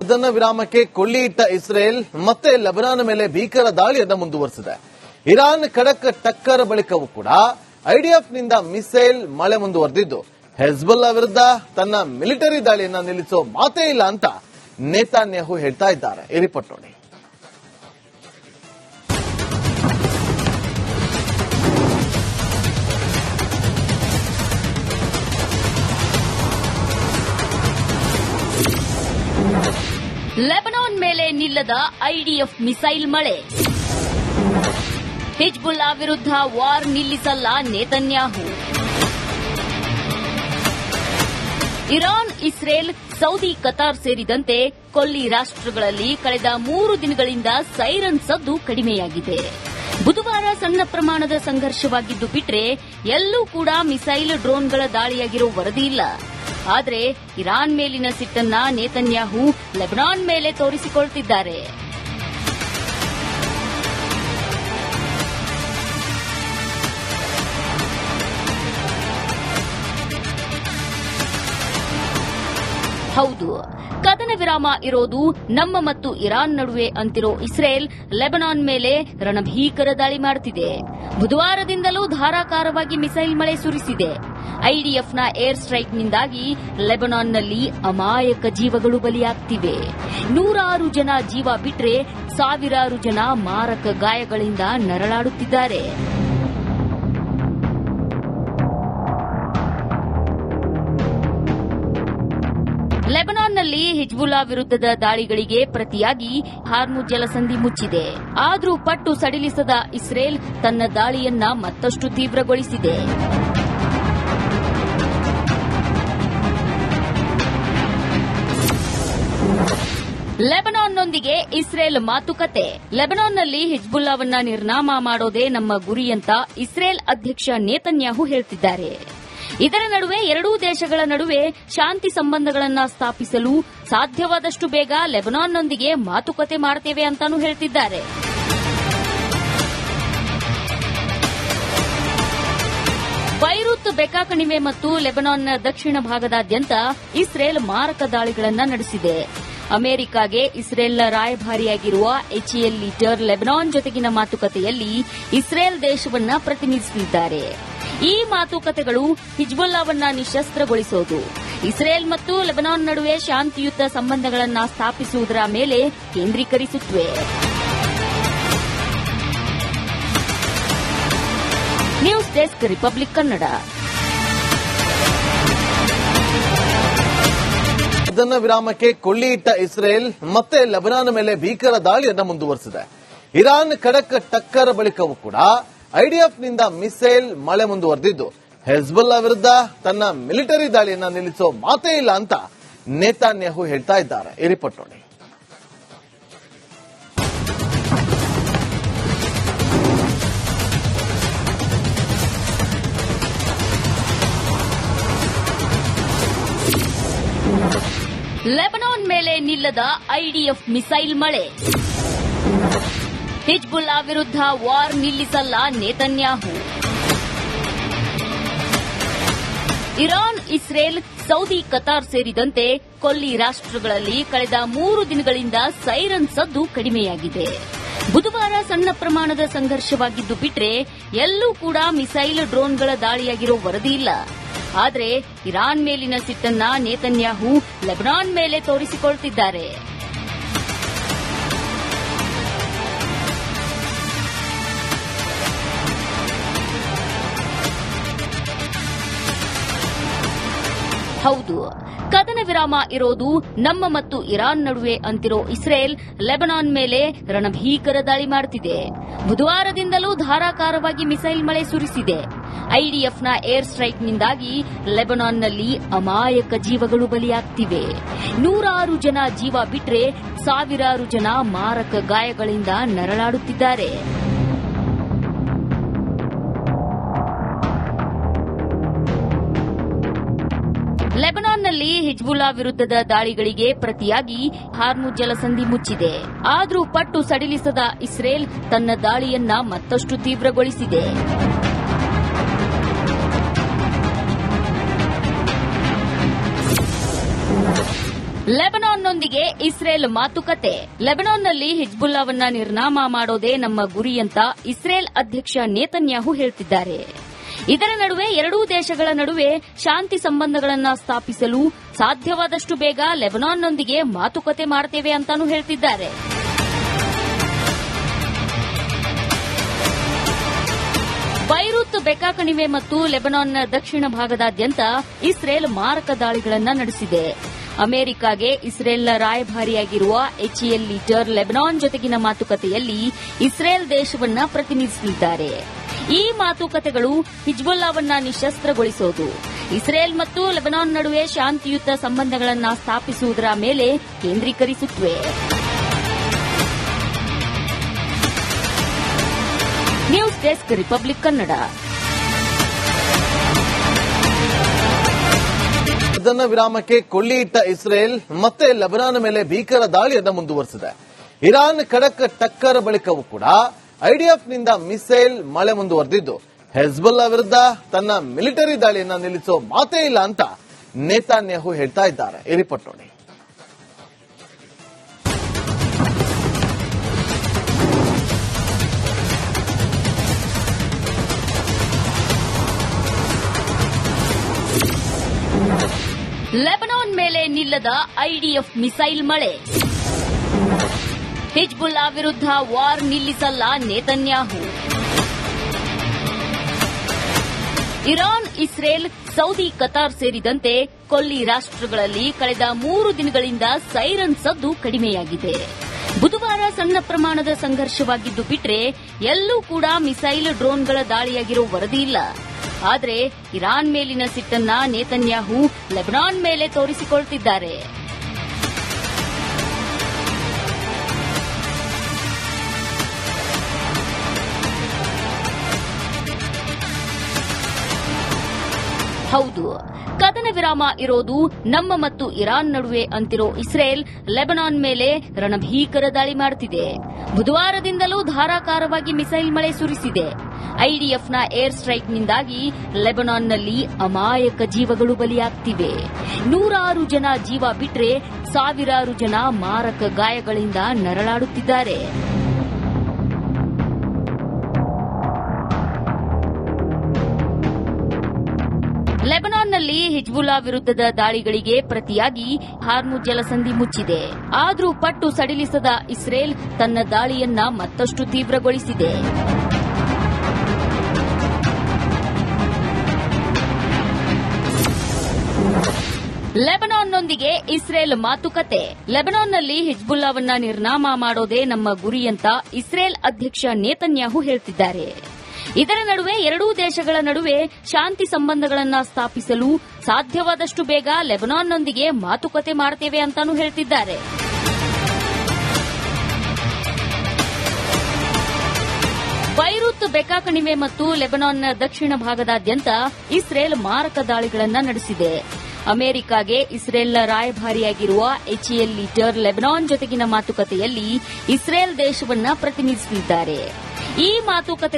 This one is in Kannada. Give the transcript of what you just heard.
ಕದನ ವಿರಾಮಕ್ಕೆ ಕೊಳ್ಳಿ ಇಟ್ಟ ಇಸ್ರೇಲ್ ಮತ್ತೆ ಲೆಬನಾನ್ ಮೇಲೆ ಭೀಕರ ದಾಳಿಯನ್ನು ಮುಂದುವರೆಸಿದೆ. ಇರಾನ್ ಖಡಕ್ ಟಕ್ಕರ್ ಬಳಿಕವೂ ಕೂಡ ಐಡಿಎಫ್ನಿಂದ ಮಿಸೈಲ್ ಮಳೆ ಮುಂದುವರೆದಿದ್ದು ಹೆಜ್ಬುಲ್ಲಾ ವಿರುದ್ಧ ತನ್ನ ಮಿಲಿಟರಿ ದಾಳಿಯನ್ನ ನಿಲ್ಲಿಸೋ ಮಾತೇ ಇಲ್ಲ ಅಂತ ನೇತಾನ್ಯಾಹು ಹೇಳ್ತಾ ಇದ್ದಾರೆ. ಈ ರಿಪೋರ್ಟ್ ನೋಡಿ. ಲೆಬನಾನ್ ಮೇಲೆ ನಿಲ್ಲದ ಐಡಿಎಫ್ ಮಿಸೈಲ್ ಮಳೆ. ಹಿಜ್ಬುಲ್ಲಾ ವಿರುದ್ಧ ವಾರ್ ನಿಲ್ಲಿಸಲ್ಲ Netanyahu. Iran, Israel, Saudi, Qatar ಸೇರಿದಂತೆ ಕೊಲ್ಲಿ ರಾಷ್ಟ್ರಗಳಲ್ಲಿ ಕಳೆದ 3 ದಿನಗಳಿಂದ ಸೈರನ್ ಸದ್ದು ಕಡಿಮೆಯಾಗಿದೆ. ಬುಧವಾರ ಸಣ್ಣ ಪ್ರಮಾಣದ ಸಂಘರ್ಷವಾಗಿದ್ದು ಬಿಟ್ರೆ ಎಲ್ಲೂ ಕೂಡ ಮಿಸೈಲ್, ಡ್ರೋನ್ಗಳ ದಾಳಿಯಾಗಿರೋ ವರದಿ ಇಲ್ಲ. ಆದರೆ ಇರಾನ್ ಮೇಲಿನ ಸಿಟ್ಟನ್ನ ನೇತನ್ಯಾಹು ಲೆಬನಾನ್ ಮೇಲೆ ತೋರಿಸಿಕೊಳ್ತಿದ್ದಾರೆ. ಹೌದು, ಕದನ ವಿರಾಮ ಇರೋದು ನಮ್ಮ ಮತ್ತು ಇರಾನ್ ನಡುವೆ ಅಂತಿರೋ ಇಸ್ರೇಲ್ ಲೆಬನಾನ್ ಮೇಲೆ ರಣಭೀಕರ ದಾಳಿ ಮಾಡುತ್ತಿದೆ. ಬುಧವಾರದಿಂದಲೂ ಧಾರಾಕಾರವಾಗಿ ಮಿಸೈಲ್ ಮಳೆ ಸುರಿಸಿದೆ. ಐಡಿಎಫ್ನ ಏರ್ ಸ್ಟ್ರೈಕ್ನಿಂದಾಗಿ ಲೆಬನಾನ್ನಲ್ಲಿ ಅಮಾಯಕ ಜೀವಗಳು ಬಲಿಯಾಗ್ತಿವೆ. 100 ಜನ ಜೀವ ಬಿಟ್ರೆ ಸಾವಿರಾರು ಜನ ಮಾರಕ ಗಾಯಗಳಿಂದ ನರಳಾಡುತ್ತಿದ್ದಾರೆ. ಲೆಬನಾನ್ನಲ್ಲಿ ಹಿಜ್ಬುಲ್ಲಾ ವಿರುದ್ಧದ ದಾಳಿಗಳಿಗೆ ಪ್ರತಿಯಾಗಿ ಹಾರ್ಮುಜ್ ಜಲಸಂಧಿ ಮುಚ್ಚಿದೆ. ಆದರೂ ಪಟ್ಟು ಸಡಿಲಿಸದ ಇಸ್ರೇಲ್ ತನ್ನ ದಾಳಿಯನ್ನ ಮತ್ತಷ್ಟು ತೀವ್ರಗೊಳಿಸಿದೆ. ಲೆಬನಾನ್ನೊಂದಿಗೆ ಇಸ್ರೇಲ್ ಮಾತುಕತೆ. ಲೆಬನಾನ್ನಲ್ಲಿ ಹಿಜ್ಬುಲ್ಲಾವನ್ನ ನಿರ್ನಾಮ ಮಾಡೋದೇ ನಮ್ಮ ಗುರಿ ಅಂತ ಇಸ್ರೇಲ್ ಅಧ್ಯಕ್ಷ ನೇತನ್ಯಾಹು ಹೇಳ್ತಿದ್ದಾರೆ. ಇದರ ನಡುವೆ ಎರಡೂ ದೇಶಗಳ ನಡುವೆ ಶಾಂತಿ ಸಂಬಂಧಗಳನ್ನು ಸ್ಥಾಪಿಸಲು ಸಾಧ್ಯವಾದಷ್ಟು ಬೇಗ ಲೆಬನಾನ್ನೊಂದಿಗೆ ಮಾತುಕತೆ ಮಾಡುತ್ತೇವೆ ಅಂತಾನೂ ಹೇಳ್ತಿದ್ದಾರೆ. ಬೈರೂತ್, ಬೆಕಾ ಕಣಿವೆ ಮತ್ತು ಲೆಬನಾನ್ನ ದಕ್ಷಿಣ ಭಾಗದಾದ್ಯಂತ ಇಸ್ರೇಲ್ ಮಾರಕ ದಾಳಿಗಳನ್ನು ನಡೆಸಿದೆ. ಅಮೆರಿಕಾಗೆ ಇಸ್ರೇಲ್ನ ರಾಯಭಾರಿಯಾಗಿರುವ ಎಚ್ಎಲ್ ಲೀಟರ್ ಲೆಬನಾನ್ ಜೊತೆಗಿನ ಮಾತುಕತೆಯಲ್ಲಿ ಇಸ್ರೇಲ್ ದೇಶವನ್ನ ಪ್ರತಿನಿಧಿಸಲಿದ್ದಾರೆ. ಈ ಮಾತುಕತೆಗಳು ಹಿಜ್ಬುಲ್ಲಾವನ್ನ ನಿಶಸ್ತ್ರಗೊಳಿಸೋದು, ಇಸ್ರೇಲ್ ಮತ್ತು ಲೆಬನಾನ್ ನಡುವೆ ಶಾಂತಿಯುತ ಸಂಬಂಧಗಳನ್ನು ಸ್ಥಾಪಿಸುವುದರ ಮೇಲೆ ಕೇಂದ್ರೀಕರಿಸುತ್ತವೆ. News desk, Republic Kannada. ಕದನ ವಿರಾಮಕ್ಕೆ ಕೊಳ್ಳಿ ಇಟ್ಟ ಇಸ್ರೇಲ್ ಮತ್ತೆ ಲೆಬನಾನ್ ಮೇಲೆ ಭೀಕರ ದಾಳಿಯನ್ನು ಮುಂದುವರೆಸಿದೆ. ಇರಾನ್ ಖಡಕ್ ಟಕ್ಕರ್ ಬಳಿಕವೂ ಕೂಡ ಐಡಿಎಫ್ನಿಂದ ಮಿಸೈಲ್ ಮಳೆ ಮುಂದುವರೆದಿದ್ದು ಹೆಜ್ಬುಲ್ಲಾ ವಿರುದ್ಧ ತನ್ನ ಮಿಲಿಟರಿ ದಾಳಿಯನ್ನ ನಿಲ್ಲಿಸೋ ಮಾತೇ ಇಲ್ಲ ಅಂತ ನೇತಾನ್ಯಾಹು ಹೇಳ್ತಾ ಇದ್ದಾರೆ. ಈ ರಿಪೋರ್ಟ್ ನೋಡಿ. ಲೆಬನಾನ್ ಮೇಲೆ ನಿಲ್ಲದ ಐಡಿಎಫ್ ಮಿಸೈಲ್ ಮಳೆ. ಹಿಜ್ಬುಲ್ಲಾ ವಿರುದ್ಧ ವಾರ್ ನಿಲ್ಲಿಸಲ್ಲ Netanyahu. Iran, Israel, Saudi, Qatar ಸೇರಿದಂತೆ ಕೊಲ್ಲಿ ರಾಷ್ಟ್ರಗಳಲ್ಲಿ ಕಳೆದ 3 ದಿನಗಳಿಂದ ಸೈರನ್ ಸದ್ದು ಕಡಿಮೆಯಾಗಿದೆ. ಬುಧವಾರ ಸಣ್ಣ ಪ್ರಮಾಣದ ಸಂಘರ್ಷವಾಗಿದ್ದು ಬಿಟ್ರೆ ಎಲ್ಲೂ ಕೂಡ ಮಿಸೈಲ್, ಡ್ರೋನ್ಗಳ ದಾಳಿಯಾಗಿರೋ ವರದಿ ಇಲ್ಲ. ಆದರೆ ಇರಾನ್ ಮೇಲಿನ ಸಿಟ್ಟನ್ನ ನೇತನ್ಯಾಹು ಲೆಬನಾನ್ ಮೇಲೆ ತೋರಿಸಿಕೊಳ್ತಿದ್ದಾರೆ. ಹೌದು, ಕದನ ವಿರಾಮ ಇರೋದು ನಮ್ಮ ಮತ್ತು ಇರಾನ್ ನಡುವೆ ಅಂತಿರೋ ಇಸ್ರೇಲ್ ಲೆಬನಾನ್ ಮೇಲೆ ರಣಭೀಕರ ದಾಳಿ ಮಾಡುತ್ತಿದೆ. ಬುಧವಾರದಿಂದಲೂ ಧಾರಾಕಾರವಾಗಿ ಮಿಸೈಲ್ ಮಳೆ ಸುರಿಸಿದೆ. ಐಡಿಎಫ್ನ ಏರ್ ಸ್ಟ್ರೈಕ್ನಿಂದಾಗಿ ಲೆಬನಾನ್ನಲ್ಲಿ ಅಮಾಯಕ ಜೀವಗಳು ಬಲಿಯಾಗ್ತಿವೆ. 100 ಜನ ಜೀವ ಬಿಟ್ರೆ ಸಾವಿರಾರು ಜನ ಮಾರಕ ಗಾಯಗಳಿಂದ ನರಳಾಡುತ್ತಿದ್ದಾರೆ. ಲೆಬನಾನ್ನಲ್ಲಿ ಹಿಜ್ಬುಲ್ಲಾ ವಿರುದ್ಧದ ದಾಳಿಗಳಿಗೆ ಪ್ರತಿಯಾಗಿ ಹಾರ್ಮುಜ್ ಜಲಸಂಧಿ ಮುಚ್ಚಿದೆ. ಆದರೂ ಪಟ್ಟು ಸಡಿಲಿಸದ ಇಸ್ರೇಲ್ ತನ್ನ ದಾಳಿಯನ್ನ ಮತ್ತಷ್ಟು ತೀವ್ರಗೊಳಿಸಿದೆ. ಲೆಬನಾನ್ನೊಂದಿಗೆ ಇಸ್ರೇಲ್ ಮಾತುಕತೆ. ಲೆಬನಾನ್ನಲ್ಲಿ ಹಿಜ್ಬುಲ್ಲಾವನ್ನ ನಿರ್ನಾಮ ಮಾಡೋದೇ ನಮ್ಮ ಗುರಿ ಅಂತ ಇಸ್ರೇಲ್ ಅಧ್ಯಕ್ಷ ನೇತನ್ಯಾಹು ಹೇಳ್ತಿದ್ದಾರೆ. ಇದರ ನಡುವೆ ಎರಡೂ ದೇಶಗಳ ನಡುವೆ ಶಾಂತಿ ಸಂಬಂಧಗಳನ್ನು ಸ್ಥಾಪಿಸಲು ಸಾಧ್ಯವಾದಷ್ಟು ಬೇಗ ಲೆಬನಾನ್ನೊಂದಿಗೆ ಮಾತುಕತೆ ಮಾಡ್ತೇವೆ ಅಂತಾನೂ ಹೇಳ್ತಿದ್ದಾರೆ. ಬೈರುತ್ ಬೆಕಾ ಕಣಿವೆ ಮತ್ತು ಲೆಬನಾನ್ನ ದಕ್ಷಿಣ ಭಾಗದಾದ್ಯಂತ ಇಸ್ರೇಲ್ ಮಾರಕ ದಾಳಿಗಳನ್ನು ನಡೆಸಿದೆ. ಅಮೆರಿಕಾಗೆ ಇಸ್ರೇಲ್ನ ರಾಯಭಾರಿಯಾಗಿರುವ ಎಚ್ಎಲ್ ಲೀಟರ್ ಲೆಬನಾನ್ ಜೊತೆಗಿನ ಮಾತುಕತೆಯಲ್ಲಿ ಇಸ್ರೇಲ್ ದೇಶವನ್ನ ಪ್ರತಿನಿಧಿಸಲಿದ್ದಾರೆ. ಈ ಮಾತುಕತೆಗಳು ಹಿಜ್ಬುಲ್ಲಾವನ್ನ ನಿಶಸ್ತ್ರಗೊಳಿಸೋದು, ಇಸ್ರೇಲ್ ಮತ್ತು ಲೆಬನಾನ್ ನಡುವೆ ಶಾಂತಿಯುತ ಸಂಬಂಧಗಳನ್ನು ಸ್ಥಾಪಿಸುವುದರ ಮೇಲೆ ಕೇಂದ್ರೀಕರಿಸುತ್ತವೆ. News desk, Republic Kannada. ಯುದ್ಧ ವಿರಾಮಕ್ಕೆ ಕೊಳ್ಳಿ ಇಟ್ಟ ಇಸ್ರೇಲ್ ಮತ್ತೆ ಲೆಬನಾನ್ ಮೇಲೆ ಭೀಕರ ದಾಳಿಯನ್ನು ಮುಂದುವರೆಸಿದೆ. ಇರಾನ್ ಖಡಕ್ ಟಕ್ಕರ್ ಬಳಿಕವೂ ಕೂಡ ಐಡಿಎಫ್ನಿಂದ ಮಿಸೈಲ್ ಮಳೆ ಮುಂದುವರೆದಿದ್ದು, ಹೆಜ್ಬುಲ್ಲಾ ವಿರುದ್ಧ ತನ್ನ ಮಿಲಿಟರಿ ದಾಳಿಯನ್ನ ನಿಲ್ಲಿಸೋ ಮಾತೇ ಇಲ್ಲ ಅಂತ ನೇತಾನ್ಯಾಹು ಹೇಳ್ತಾ ಇದ್ದಾರೆ. ಈ ರಿಪೋರ್ಟ್ ನೋಡಿ. ಲೆಬನಾನ್ ಮೇಲೆ ನಿಲ್ಲದ ಐಡಿಎಫ್ ಮಿಸೈಲ್ ಮಳೆ. ಹಿಜ್ಬುಲ್ಲಾ ವಿರುದ್ಧ ವಾರ್ ನಿಲ್ಲಿಸಲ್ಲ Netanyahu. Iran, Israel, Saudi, Qatar ಸೇರಿದಂತೆ ಕೊಲ್ಲಿ ರಾಷ್ಟ್ರಗಳಲ್ಲಿ ಕಳೆದ 3 ದಿನಗಳಿಂದ ಸೈರನ್ ಸದ್ದು ಕಡಿಮೆಯಾಗಿದೆ. ಬುಧವಾರ ಸಣ್ಣ ಪ್ರಮಾಣದ ಸಂಘರ್ಷವಾಗಿದ್ದು ಬಿಟ್ರೆ ಎಲ್ಲೂ ಕೂಡ ಮಿಸೈಲ್, ಡ್ರೋನ್ಗಳ ದಾಳಿಯಾಗಿರೋ ವರದಿ ಇಲ್ಲ. ಆದರೆ ಇರಾನ್ ಮೇಲಿನ ಸಿಟ್ಟನ್ನ ನೇತನ್ಯಾಹು ಲೆಬನಾನ್ ಮೇಲೆ ತೋರಿಸಿಕೊಳ್ತಿದ್ದಾರೆ. ಹೌದು, ಕದನ ವಿರಾಮ ಇರೋದು ನಮ್ಮ ಮತ್ತು ಇರಾನ್ ನಡುವೆ ಅಂತಿರೋ ಇಸ್ರೇಲ್ ಲೆಬನಾನ್ ಮೇಲೆ ರಣಭೀಕರ ದಾಳಿ ಮಾಡುತ್ತಿದೆ. ಬುಧವಾರದಿಂದಲೂ ಧಾರಾಕಾರವಾಗಿ ಮಿಸೈಲ್ ಮಳೆ ಸುರಿಸಿದೆ. ಐಡಿಎಫ್ನ ಏರ್ ಸ್ಟ್ರೈಕ್ನಿಂದಾಗಿ ಲೆಬನಾನ್ನಲ್ಲಿ ಅಮಾಯಕ ಜೀವಗಳು ಬಲಿಯಾಗ್ತಿವೆ. 100 ಜನ ಜೀವ ಬಿಟ್ರೆ ಸಾವಿರಾರು ಜನ ಮಾರಕ ಗಾಯಗಳಿಂದ ನರಳಾಡುತ್ತಿದ್ದಾರೆ. ಲೆಬನಾನ್ನಲ್ಲಿ ಹಿಜ್ಬುಲ್ಲಾ ವಿರುದ್ಧದ ದಾಳಿಗಳಿಗೆ ಪ್ರತಿಯಾಗಿ ಹಾರ್ಮುಜ್ ಜಲಸಂಧಿ ಮುಚ್ಚಿದೆ. ಆದರೂ ಪಟ್ಟು ಸಡಿಲಿಸದ ಇಸ್ರೇಲ್ ತನ್ನ ದಾಳಿಯನ್ನ ಮತ್ತಷ್ಟು ತೀವ್ರಗೊಳಿಸಿದೆ. ಲೆಬನಾನ್ನೊಂದಿಗೆ ಇಸ್ರೇಲ್ ಮಾತುಕತೆ. ಲೆಬನಾನ್ನಲ್ಲಿ ಹಿಜ್ಬುಲ್ಲಾವನ್ನ ನಿರ್ನಾಮ ಮಾಡೋದೇ ನಮ್ಮ ಗುರಿ ಅಂತ ಇಸ್ರೇಲ್ ಅಧ್ಯಕ್ಷ ನೇತನ್ಯಾಹು ಹೇಳ್ತಿದ್ದಾರೆ. ಇದರ ನಡುವೆ ಎರಡೂ ದೇಶಗಳ ನಡುವೆ ಶಾಂತಿ ಸಂಬಂಧಗಳನ್ನು ಸ್ಥಾಪಿಸಲು ಸಾಧ್ಯವಾದಷ್ಟು ಬೇಗ ಲೆಬನಾನ್ನೊಂದಿಗೆ ಮಾತುಕತೆ ಮಾಡ್ತೇವೆ ಅಂತಾನೂ ಹೇಳ್ತಿದ್ದಾರೆ. ಬೈರುತ್ ಬೆಕಾ ಕಣಿವೆ ಮತ್ತು ಲೆಬನಾನ್ನ ದಕ್ಷಿಣ ಭಾಗದಾದ್ಯಂತ ಇಸ್ರೇಲ್ ಮಾರಕ ದಾಳಿಗಳನ್ನು ನಡೆಸಿದೆ. ಅಮೆರಿಕಾಗೆ ಇಸ್ರೇಲ್ನ ರಾಯಭಾರಿಯಾಗಿರುವ ಎಚ್ಎಲ್ ಲೀಟರ್ ಲೆಬನಾನ್ ಜೊತೆಗಿನ ಮಾತುಕತೆಯಲ್ಲಿ ಇಸ್ರೇಲ್ ದೇಶವನ್ನ ಪ್ರತಿನಿಧಿಸಲಿದ್ದಾರೆ. ಈ ಮಾತುಕತೆ